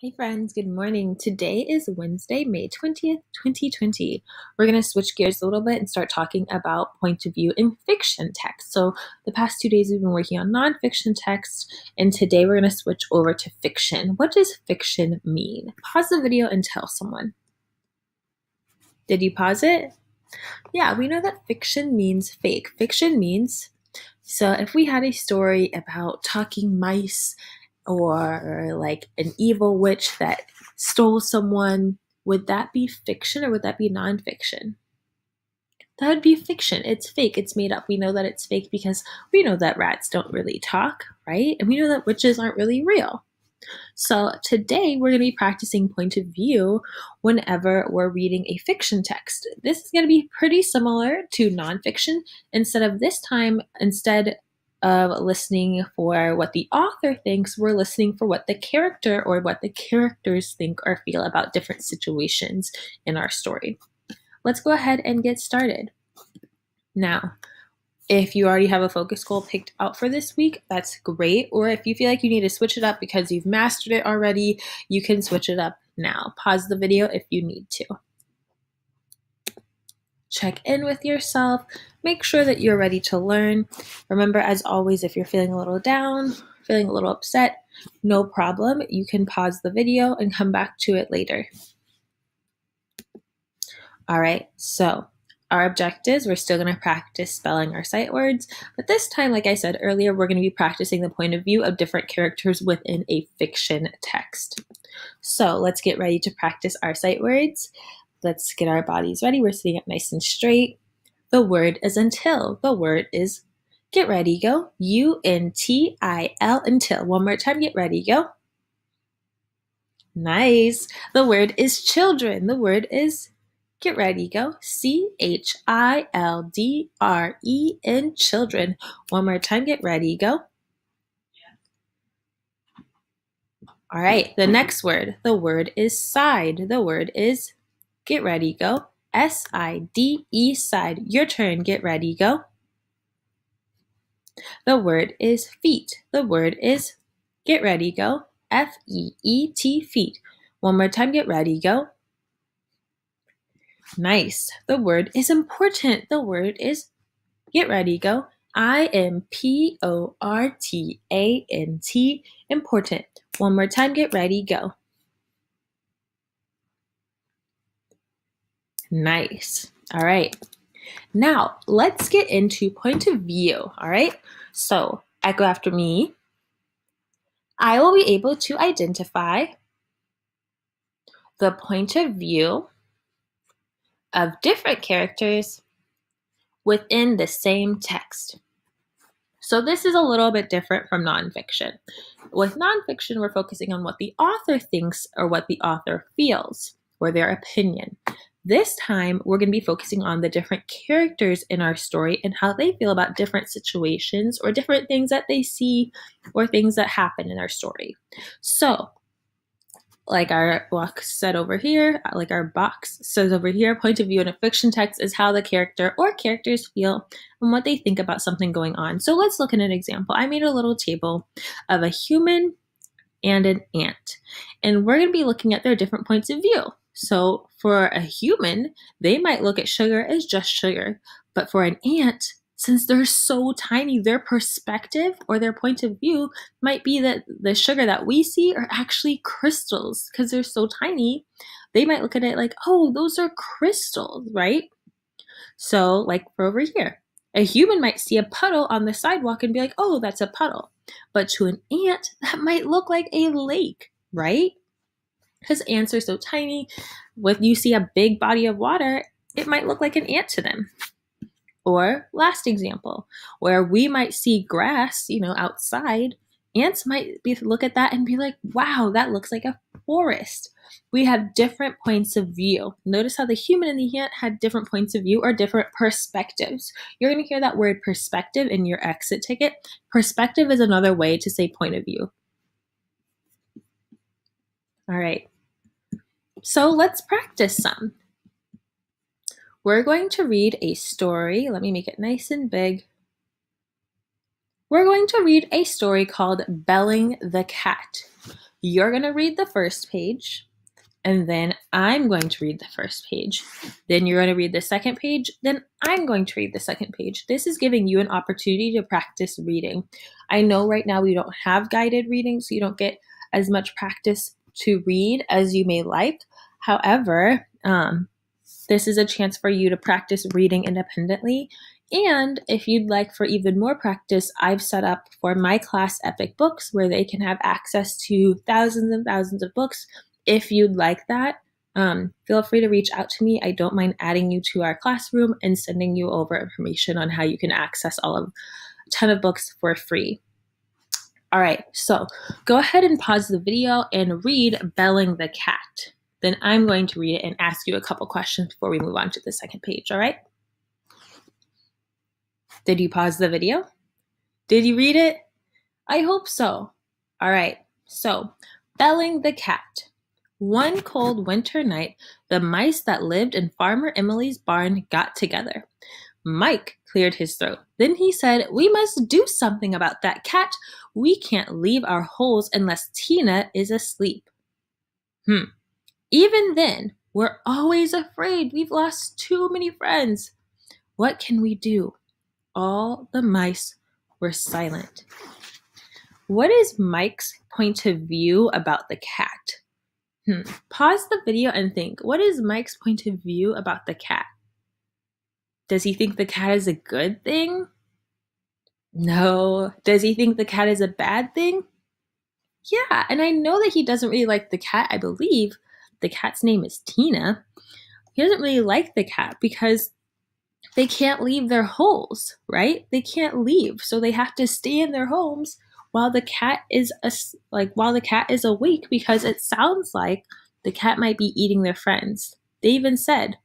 Hey friends, good morning. Today is Wednesday, May 20th, 2020. We're going to switch gears a little bit and start talking about point of view in fiction text. So the past 2 days we've been working on nonfiction text, and today we're going to switch over to fiction. What does fiction mean? Pause the video and tell someone. Did you pause it? Yeah, we know that fiction means fake. Fiction means, so if we had a story about talking mice or like an evil witch that stole someone, would that be fiction or would that be nonfiction? That would be fiction. It's fake. It's made up. We know that it's fake because we know that rats don't really talk, right? And we know that witches aren't really real. So today we're going to be practicing point of view whenever we're reading a fiction text. This is going to be pretty similar to nonfiction. Instead of listening for what the author thinks, we're listening for what the character or what the characters think or feel about different situations in our story. Let's go ahead and get started. Now, if you already have a focus goal picked out for this week, that's great. Or if you feel like you need to switch it up because you've mastered it already, you can switch it up now. Pause the video if you need to. Check in with yourself. Make sure that you're ready to learn. Remember, as always, if you're feeling a little down, feeling a little upset, no problem. You can pause the video and come back to it later. All right, so our objectives, we're still going to practice spelling our sight words, but this time, like I said earlier, we're going to be practicing the point of view of different characters within a fiction text. So let's get ready to practice our sight words. Let's get our bodies ready. We're sitting up nice and straight. The word is until. The word is get ready, go. U-N-T-I-L, until. One more time, get ready, go. Nice. The word is children. The word is get ready, go. C-H-I-L-D-R-E-N, children. One more time, get ready, go. All right, the next word. The word is side. The word is get ready, go. S-I-D-E, side. Your turn, get ready, go. The word is feet. The word is get ready, go. F-E-E-T, feet. One more time, get ready, go. Nice. The word is important. The word is get ready, go. I-M-P-O-R-T-A-N-T, important. One more time, get ready, go. Nice. All right. Now, let's get into point of view. All right. So, echo after me. I will be able to identify the point of view of different characters within the same text. So this is a little bit different from nonfiction. With nonfiction, we're focusing on what the author thinks or what the author feels or their opinion. This time, we're going to be focusing on the different characters in our story and how they feel about different situations or different things that they see or things that happen in our story. So, like our box said over here, like our box says over here, point of view in a fiction text is how the character or characters feel and what they think about something going on. So let's look at an example. I made a little table of a human and an ant, and we're going to be looking at their different points of view. So for a human, they might look at sugar as just sugar, but for an ant, since they're so tiny, their perspective or their point of view might be that the sugar that we see are actually crystals because they're so tiny. They might look at it like, oh, those are crystals, right? So like for over here, a human might see a puddle on the sidewalk and be like, oh, that's a puddle. But to an ant, that might look like a lake, right? Because ants are so tiny. When you see a big body of water, it might look like an ant to them. Or last example, where we might see grass, outside, ants might look at that and be like, wow, that looks like a forest. We have different points of view. Notice how the human and the ant had different points of view or different perspectives. You're going to hear that word perspective in your exit ticket. Perspective is another way to say point of view. All right. So let's practice some. We're going to read a story. Let me make it nice and big. We're going to read a story called Belling the Cat. You're going to read the first page, and then I'm going to read the first page. Then you're going to read the second page, then I'm going to read the second page. This is giving you an opportunity to practice reading. I know right now we don't have guided reading, so you don't get as much practice to read as you may like. However, this is a chance for you to practice reading independently. And if you'd like for even more practice, I've set up for my class Epic Books where they can have access to thousands and thousands of books. If you'd like that, feel free to reach out to me. I don't mind adding you to our classroom and sending you over information on how you can access a ton of books for free. All right, so go ahead and pause the video and read Belling the Cat. Then I'm going to read it and ask you a couple questions before we move on to the second page, all right? Did you pause the video? Did you read it? I hope so. All right, so Belling the Cat. One cold winter night, the mice that lived in Farmer Emily's barn got together. Mike cleared his throat. Then he said, "We must do something about that cat. We can't leave our holes unless Tina is asleep." Even then, we're always afraid we've lost too many friends. What can we do? All the mice were silent. What is Mike's point of view about the cat? Pause the video and think, what is Mike's point of view about the cat? Does he think the cat is a good thing? No. Does he think the cat is a bad thing? Yeah, and I know that he doesn't really like the cat. I believe the cat's name is Tina. He doesn't really like the cat because they can't leave their holes, right? They can't leave, so they have to stay in their homes while the cat is awake, because it sounds like the cat might be eating their friends. He even said,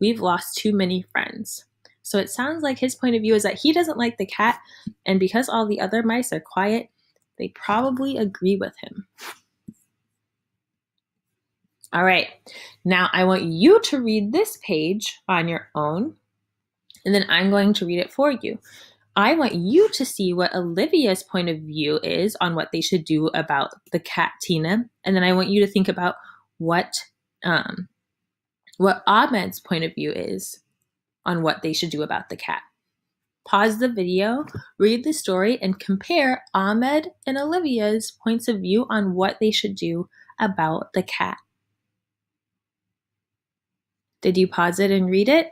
we've lost too many friends. So it sounds like his point of view is that he doesn't like the cat, and because all the other mice are quiet, they probably agree with him. All right, now I want you to read this page on your own, and then I'm going to read it for you. I want you to see what Olivia's point of view is on what they should do about the cat Tina, and then I want you to think about what Ahmed's point of view is on what they should do about the cat. Pause the video, read the story, and compare Ahmed and Olivia's points of view on what they should do about the cat. Did you pause it and read it?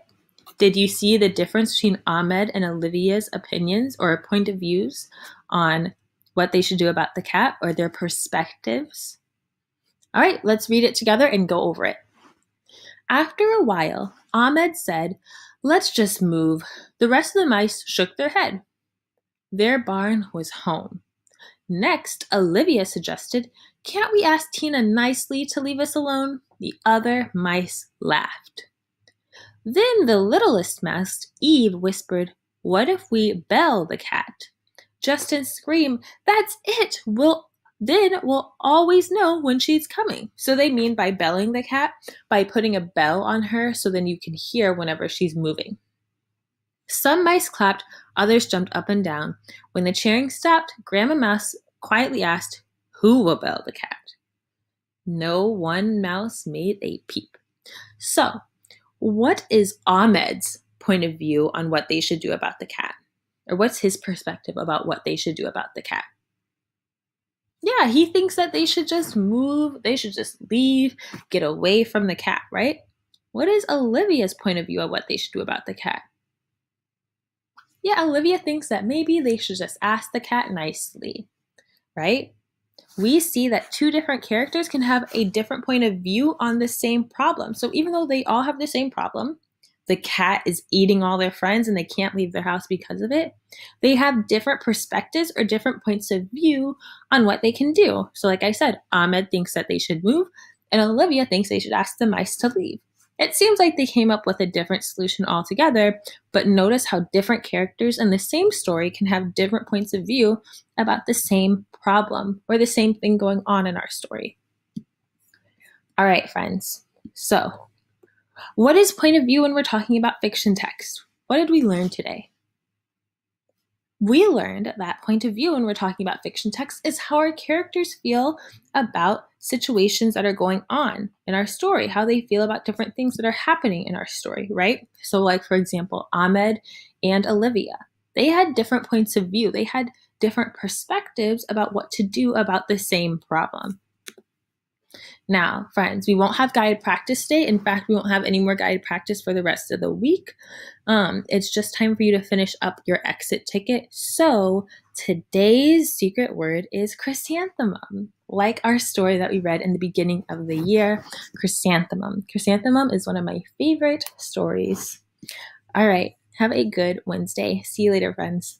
Did you see the difference between Ahmed and Olivia's opinions or point of views on what they should do about the cat, or their perspectives? All right, let's read it together and go over it. After a while, Ahmed said, "Let's just move." The rest of the mice shook their head. Their barn was home. Next, Olivia suggested, "Can't we ask Tina nicely to leave us alone?" The other mice laughed. Then the littlest mouse, Eve, whispered, "What if we bell the cat?" Justin screamed, "That's it! Then we'll always know when she's coming." So they mean by belling the cat, by putting a bell on her so then you can hear whenever she's moving. Some mice clapped, others jumped up and down. When the cheering stopped, Grandma Mouse quietly asked, "Who will bell the cat?" No one mouse made a peep. So, what is Ahmed's point of view on what they should do about the cat? Or what's his perspective about what they should do about the cat? Yeah, he thinks that they should just move, they should just leave, get away from the cat, right? What is Olivia's point of view of what they should do about the cat? Yeah, Olivia thinks that maybe they should just ask the cat nicely, right? We see that two different characters can have a different point of view on the same problem. So even though they all have the same problem, the cat is eating all their friends and they can't leave their house because of it, they have different perspectives or different points of view on what they can do. So like I said, Ahmed thinks that they should move, and Olivia thinks they should ask the mice to leave. It seems like they came up with a different solution altogether, but notice how different characters in the same story can have different points of view about the same problem or the same thing going on in our story. All right, friends. So, what is point of view when we're talking about fiction text? What did we learn today? we learned that point of view when we're talking about fiction text is how our characters feel about situations that are going on in our story, how they feel about different things that are happening in our story, right? So like, for example, Ahmed and Olivia, they had different points of view. They had different perspectives about what to do about the same problem. Now, friends, we won't have guided practice today. In fact, we won't have any more guided practice for the rest of the week. It's just time for you to finish up your exit ticket. So today's secret word is chrysanthemum, like our story that we read in the beginning of the year, chrysanthemum. Chrysanthemum is one of my favorite stories. All right, have a good Wednesday. See you later, friends.